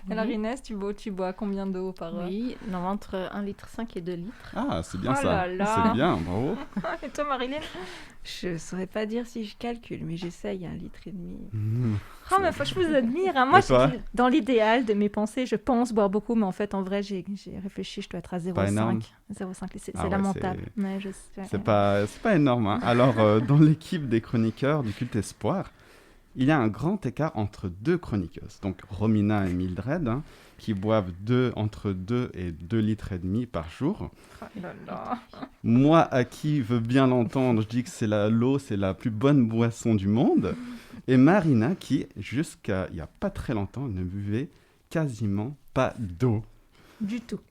Speaker 1: Alors Inès, tu bois combien d'eau par heure?
Speaker 2: Oui, entre 1,5 litre et 2 litres.
Speaker 3: Ah, c'est bien
Speaker 1: Oh
Speaker 3: ça.
Speaker 1: là là.
Speaker 3: C'est bien, bravo.
Speaker 1: Et toi, Marilyn?
Speaker 8: Je ne saurais pas dire si je calcule, mais j'essaye 1,5 litre.
Speaker 1: Oh, mais je vous admire. Hein. Moi,
Speaker 3: Et toi?
Speaker 1: dans l'idéal de mes pensées, je pense boire beaucoup, mais en fait, en vrai, j'ai réfléchi, je dois être à 0,5. 0,5, c'est lamentable. Ouais,
Speaker 3: c'est pas énorme. Hein. Alors, dans l'équipe des chroniqueurs du culte espoir, il y a un grand écart entre 2 chroniqueuses, donc Romina et Mildred, hein, qui boivent entre 2 et 2 litres et demi par jour.
Speaker 1: Oh là là.
Speaker 3: Moi, à qui veut bien l'entendre, je dis que l'eau, c'est la plus bonne boisson du monde. Et Marina, qui, jusqu'à il n'y a pas très longtemps, ne buvait quasiment pas d'eau.
Speaker 1: Du tout.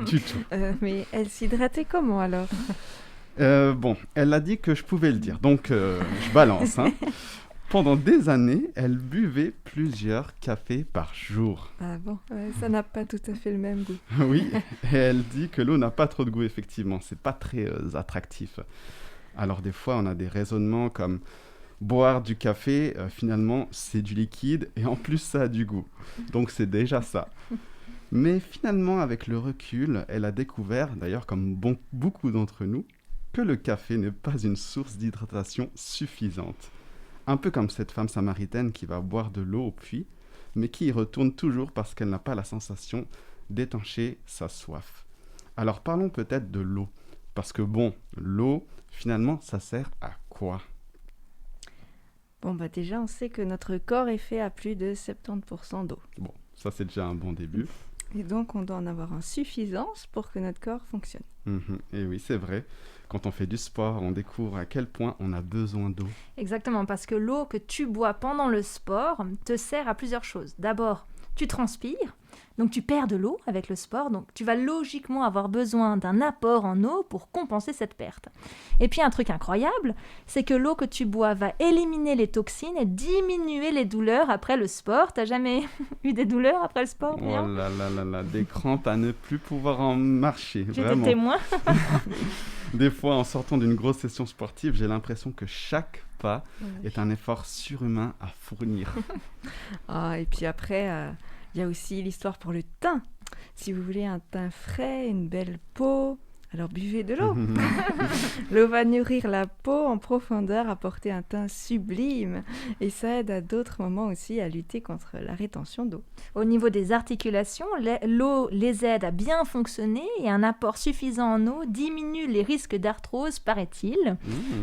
Speaker 3: Du tout.
Speaker 8: Mais elle s'hydratait comment alors?
Speaker 3: Bon, elle a dit que je pouvais le dire, donc je balance. Hein. Pendant des années, elle buvait plusieurs cafés par jour.
Speaker 8: Ah bon, ça n'a pas tout à fait le même goût.
Speaker 3: Oui, et elle dit que l'eau n'a pas trop de goût, effectivement. C'est pas très attractif. Alors des fois, on a des raisonnements comme boire du café, finalement, c'est du liquide et en plus, ça a du goût. Donc c'est déjà ça. Mais finalement, avec le recul, elle a découvert, d'ailleurs comme beaucoup d'entre nous, que le café n'est pas une source d'hydratation suffisante. Un peu comme cette femme samaritaine qui va boire de l'eau au puits, mais qui y retourne toujours parce qu'elle n'a pas la sensation d'étancher sa soif. Alors parlons peut-être de l'eau, parce que l'eau, finalement, ça sert à quoi ?
Speaker 8: Déjà, on sait que notre corps est fait à plus de 70% d'eau.
Speaker 3: Ça c'est déjà un bon début.
Speaker 8: Et donc, on doit en avoir en suffisance pour que notre corps fonctionne.
Speaker 3: Et oui, c'est vrai. Quand on fait du sport, on découvre à quel point on a besoin d'eau.
Speaker 1: Exactement, parce que l'eau que tu bois pendant le sport te sert à plusieurs choses. D'abord, tu transpires, donc tu perds de l'eau avec le sport, donc tu vas logiquement avoir besoin d'un apport en eau pour compenser cette perte. Et puis un truc incroyable, c'est que l'eau que tu bois va éliminer les toxines et diminuer les douleurs après le sport. T'as jamais eu des douleurs après le sport,
Speaker 3: Oh là là là là, des crampes à ne plus pouvoir en marcher,
Speaker 1: J'étais
Speaker 3: vraiment.
Speaker 1: témoin.
Speaker 3: Des fois, en sortant d'une grosse session sportive, j'ai l'impression que chaque pas est un effort surhumain à fournir.
Speaker 8: Et puis après, il y a aussi l'histoire pour le teint. Si vous voulez un teint frais, une belle peau, alors buvez de l'eau. L'eau va nourrir la peau en profondeur, apporter un teint sublime. Et ça aide à d'autres moments aussi à lutter contre la rétention d'eau.
Speaker 1: Au niveau des articulations, l'eau les aide à bien fonctionner et un apport suffisant en eau diminue les risques d'arthrose, paraît-il.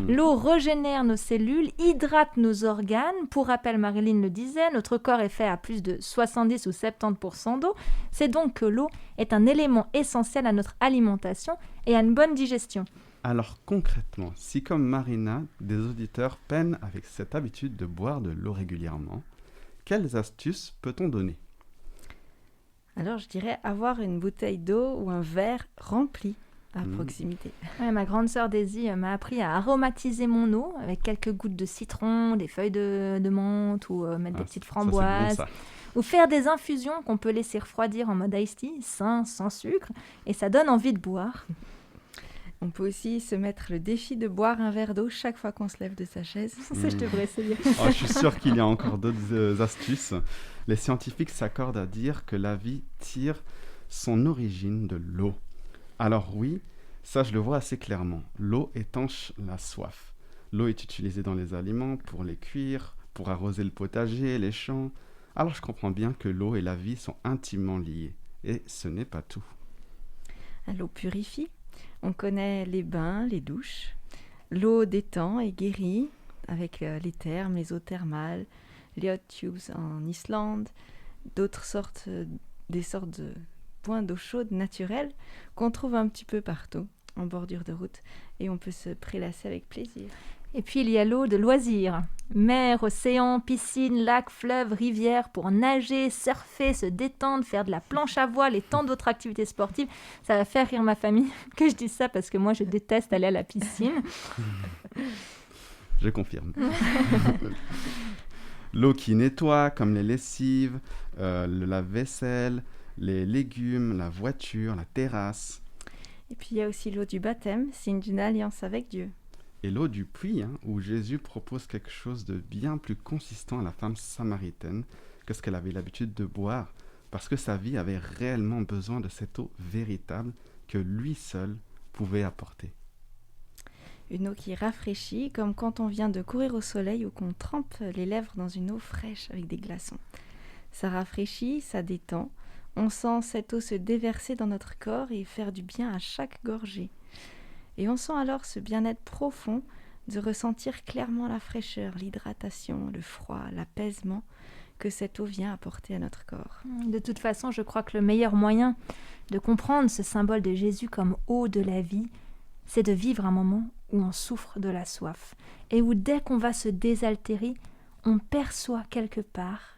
Speaker 1: L'eau régénère nos cellules, hydrate nos organes. Pour rappel, Marilyn le disait, notre corps est fait à plus de 70 ou 70% d'eau. C'est donc que l'eau est un élément essentiel à notre alimentation et à une bonne digestion.
Speaker 3: Alors concrètement, si comme Marina, des auditeurs peinent avec cette habitude de boire de l'eau régulièrement, quelles astuces peut-on donner ?
Speaker 8: Alors je dirais avoir une bouteille d'eau ou un verre rempli à proximité.
Speaker 1: Ouais, ma grande sœur Daisy m'a appris à aromatiser mon eau avec quelques gouttes de citron, des feuilles de menthe ou mettre des petites framboises.
Speaker 3: Ça, c'est bon, ça.
Speaker 1: Ou faire des infusions qu'on peut laisser refroidir en mode iced tea, sain, sans sucre, et ça donne envie de boire.
Speaker 8: On peut aussi se mettre le défi de boire un verre d'eau chaque fois qu'on se lève de sa chaise.
Speaker 1: Ça, je devrais essayer.
Speaker 3: Je suis sûr qu'il y a encore d'autres astuces. Les scientifiques s'accordent à dire que la vie tire son origine de l'eau. Alors oui, ça je le vois assez clairement. L'eau étanche la soif. L'eau est utilisée dans les aliments, pour les cuire, pour arroser le potager, les champs. Alors je comprends bien que l'eau et la vie sont intimement liées. Et ce n'est pas tout.
Speaker 8: L'eau purifie. On connaît les bains, les douches. L'eau détend et guérit avec les thermes, les eaux thermales, les hot tubes en Islande, des sortes de points d'eau chaude naturels qu'on trouve un petit peu partout en bordure de route et on peut se prélasser avec plaisir.
Speaker 1: Et puis il y a l'eau de loisirs. Mer, océan, piscine, lac, fleuve, rivière pour nager, surfer, se détendre, faire de la planche à voile et tant d'autres activités sportives. Ça va faire rire ma famille que je dise ça parce que moi je déteste aller à la piscine.
Speaker 3: Je confirme. L'eau qui nettoie, comme les lessives, le lave-vaisselle, les légumes, la voiture, la terrasse.
Speaker 8: Et puis il y a aussi l'eau du baptême, signe d'une alliance avec Dieu.
Speaker 3: Et l'eau du puits, où Jésus propose quelque chose de bien plus consistant à la femme samaritaine que ce qu'elle avait l'habitude de boire, parce que sa vie avait réellement besoin de cette eau véritable que lui seul pouvait apporter.
Speaker 8: Une eau qui rafraîchit, comme quand on vient de courir au soleil ou qu'on trempe les lèvres dans une eau fraîche avec des glaçons. Ça rafraîchit, ça détend. On sent cette eau se déverser dans notre corps et faire du bien à chaque gorgée. Et on sent alors ce bien-être profond de ressentir clairement la fraîcheur, l'hydratation, le froid, l'apaisement que cette eau vient apporter à notre corps.
Speaker 1: De toute façon, je crois que le meilleur moyen de comprendre ce symbole de Jésus comme eau de la vie, c'est de vivre un moment où on souffre de la soif et où dès qu'on va se désaltérer, on perçoit quelque part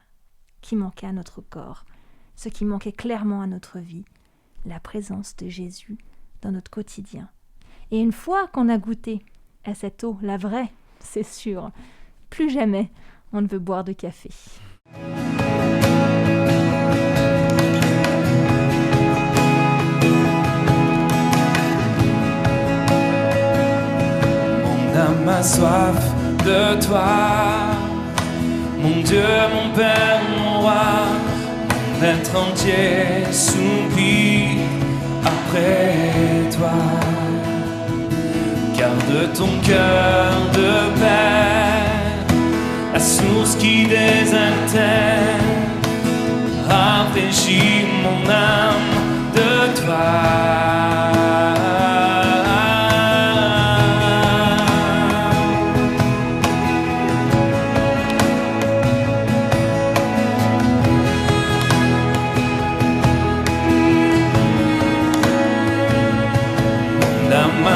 Speaker 1: qui manquait à notre corps, ce qui manquait clairement à notre vie, la présence de Jésus dans notre quotidien. Et une fois qu'on a goûté à cette eau, la vraie, c'est sûr, plus jamais on ne veut boire de café.
Speaker 9: Mon âme a soif de toi, mon Dieu, mon Père, mon roi. Mon être entier soupire après toi. Garde ton cœur de paix, la source qui désaltère, rafraîchit mon âme de toi.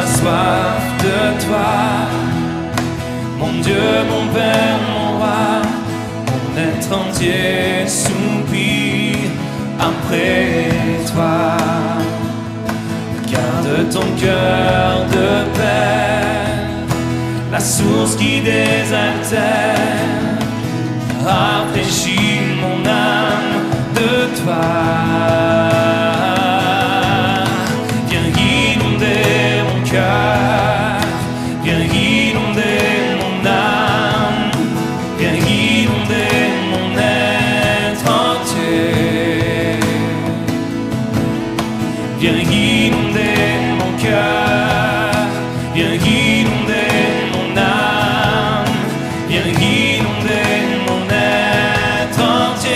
Speaker 9: Soif de toi, mon Dieu, mon Père, mon roi, mon être entier soupire après toi. Garde ton cœur de paix, la source qui désaltère, rafraîchit mon âme de toi. Viens inonder mon âme, viens inonder mon être entier. Viens inonder mon cœur, viens inonder mon âme, viens inonder mon être entier.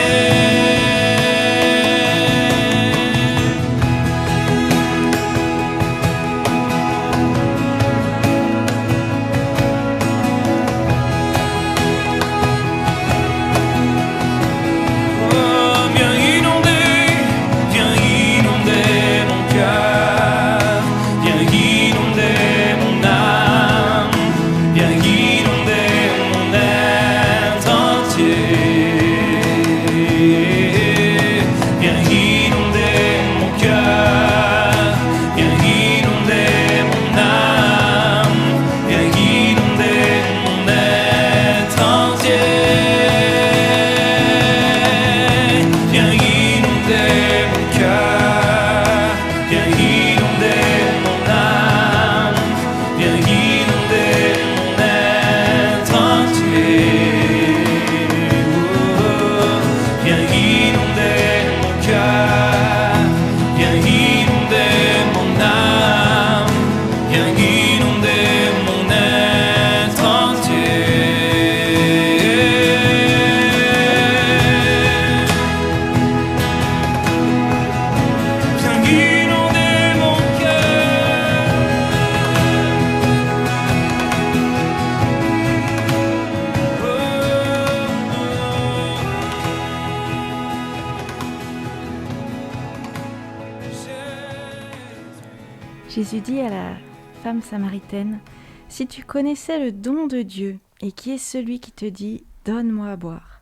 Speaker 8: Jésus dit à la femme samaritaine, « Si tu connaissais le don de Dieu, et qui est celui qui te dit « Donne-moi à boire »,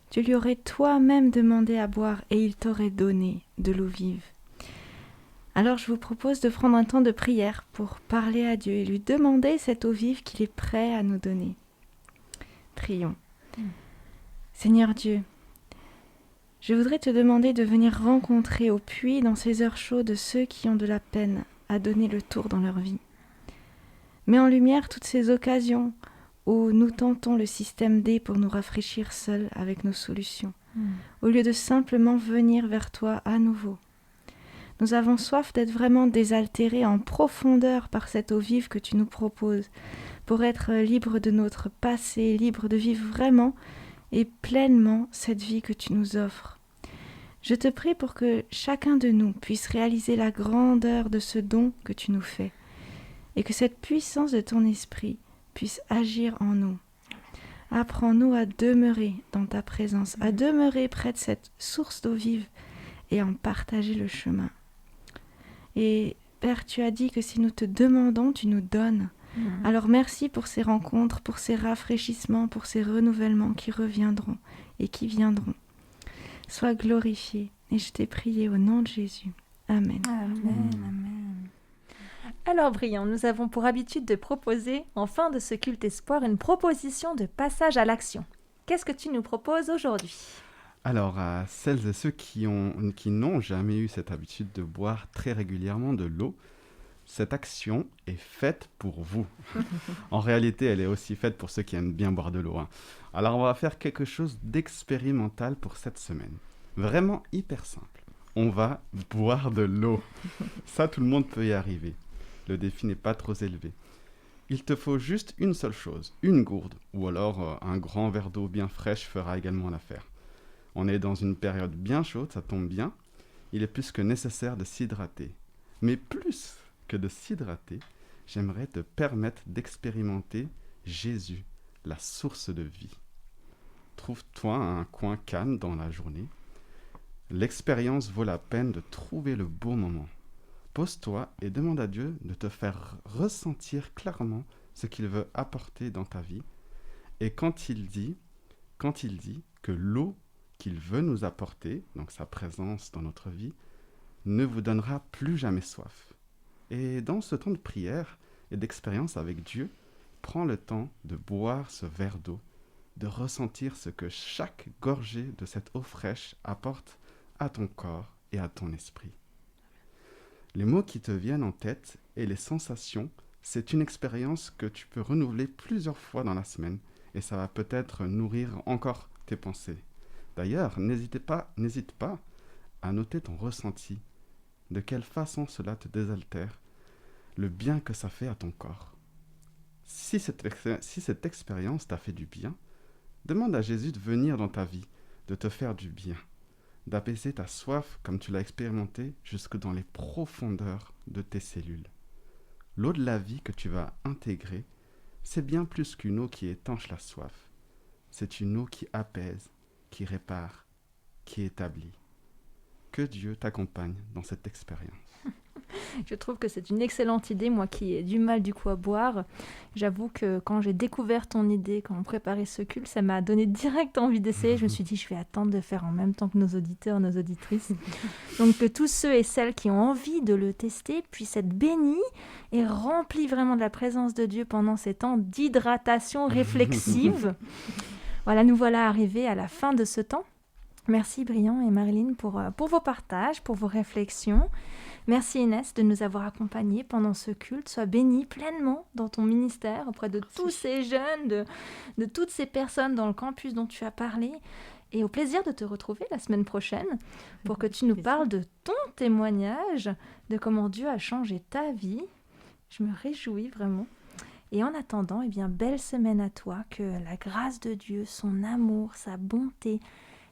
Speaker 8: tu lui aurais toi-même demandé à boire et il t'aurait donné de l'eau vive. » Alors je vous propose de prendre un temps de prière pour parler à Dieu et lui demander cette eau vive qu'il est prêt à nous donner. Prions. Seigneur Dieu, je voudrais te demander de venir rencontrer au puits dans ces heures chaudes ceux qui ont de la peine à donner le tour dans leur vie. Mets en lumière toutes ces occasions où nous tentons le système D pour nous rafraîchir seuls avec nos solutions, au lieu de simplement venir vers toi à nouveau. Nous avons soif d'être vraiment désaltérés en profondeur par cette eau vive que tu nous proposes, pour être libres de notre passé, libres de vivre vraiment et pleinement cette vie que tu nous offres. Je te prie pour que chacun de nous puisse réaliser la grandeur de ce don que tu nous fais et que cette puissance de ton esprit puisse agir en nous. Apprends-nous à demeurer dans ta présence, à demeurer près de cette source d'eau vive et en partager le chemin. Et Père, tu as dit que si nous te demandons, tu nous donnes. Alors merci pour ces rencontres, pour ces rafraîchissements, pour ces renouvellements qui reviendront et qui viendront. Sois glorifié et je t'ai prié au nom de Jésus. Amen.
Speaker 1: Amen, amen. Alors Brian, nous avons pour habitude de proposer, en fin de ce culte espoir, une proposition de passage à l'action. Qu'est-ce que tu nous proposes aujourd'hui ?
Speaker 3: Alors, à celles et ceux qui n'ont jamais eu cette habitude de boire très régulièrement de l'eau, cette action est faite pour vous. En réalité, elle est aussi faite pour ceux qui aiment bien boire de l'eau. Alors, on va faire quelque chose d'expérimental pour cette semaine. Vraiment hyper simple. On va boire de l'eau. Ça, tout le monde peut y arriver. Le défi n'est pas trop élevé. Il te faut juste une seule chose, une gourde, ou alors un grand verre d'eau bien fraîche fera également l'affaire. On est dans une période bien chaude, ça tombe bien. Il est plus que nécessaire de s'hydrater. Mais plus que de s'hydrater, j'aimerais te permettre d'expérimenter Jésus, la source de vie. Trouve-toi un coin calme dans la journée. L'expérience vaut la peine de trouver le bon moment. Pose-toi et demande à Dieu de te faire ressentir clairement ce qu'il veut apporter dans ta vie. Et quand il dit que l'eau qu'il veut nous apporter, donc sa présence dans notre vie, ne vous donnera plus jamais soif. Et dans ce temps de prière et d'expérience avec Dieu, prends le temps de boire ce verre d'eau, de ressentir ce que chaque gorgée de cette eau fraîche apporte à ton corps et à ton esprit. Les mots qui te viennent en tête et les sensations, c'est une expérience que tu peux renouveler plusieurs fois dans la semaine et ça va peut-être nourrir encore tes pensées. D'ailleurs, n'hésite pas à noter ton ressenti, de quelle façon cela te désaltère, le bien que ça fait à ton corps. Si cette expérience t'a fait du bien, demande à Jésus de venir dans ta vie, de te faire du bien, d'apaiser ta soif comme tu l'as expérimenté jusque dans les profondeurs de tes cellules. L'eau de la vie que tu vas intégrer, c'est bien plus qu'une eau qui étanche la soif. C'est une eau qui apaise, qui répare, qui établit. Que Dieu t'accompagne dans cette expérience.
Speaker 1: Je trouve que c'est une excellente idée, moi qui ai du mal du coup à boire. J'avoue que quand j'ai découvert ton idée, quand on préparait ce culte, ça m'a donné direct envie d'essayer. Je me suis dit, je vais attendre de faire en même temps que nos auditeurs, nos auditrices. Donc que tous ceux et celles qui ont envie de le tester puissent être bénis et remplis vraiment de la présence de Dieu pendant ces temps d'hydratation réflexive. Voilà, nous voilà arrivés à la fin de ce temps. Merci Brian et Marilyn pour vos partages, pour vos réflexions. Merci Inès de nous avoir accompagnés pendant ce culte. Sois bénie pleinement dans ton ministère auprès de tous ces jeunes, de toutes ces personnes dans le campus dont tu as parlé. Et au plaisir de te retrouver la semaine prochaine pour que tu nous parles de ton témoignage, de comment Dieu a changé ta vie. Je me réjouis vraiment. Et en attendant, eh bien, belle semaine à toi, que la grâce de Dieu, son amour, sa bonté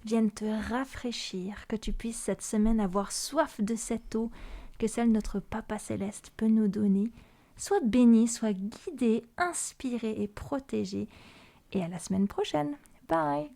Speaker 1: viennent te rafraîchir, que tu puisses cette semaine avoir soif de cette eau que seul notre Papa Céleste peut nous donner. Sois béni, sois guidé, inspiré et protégé. Et à la semaine prochaine. Bye!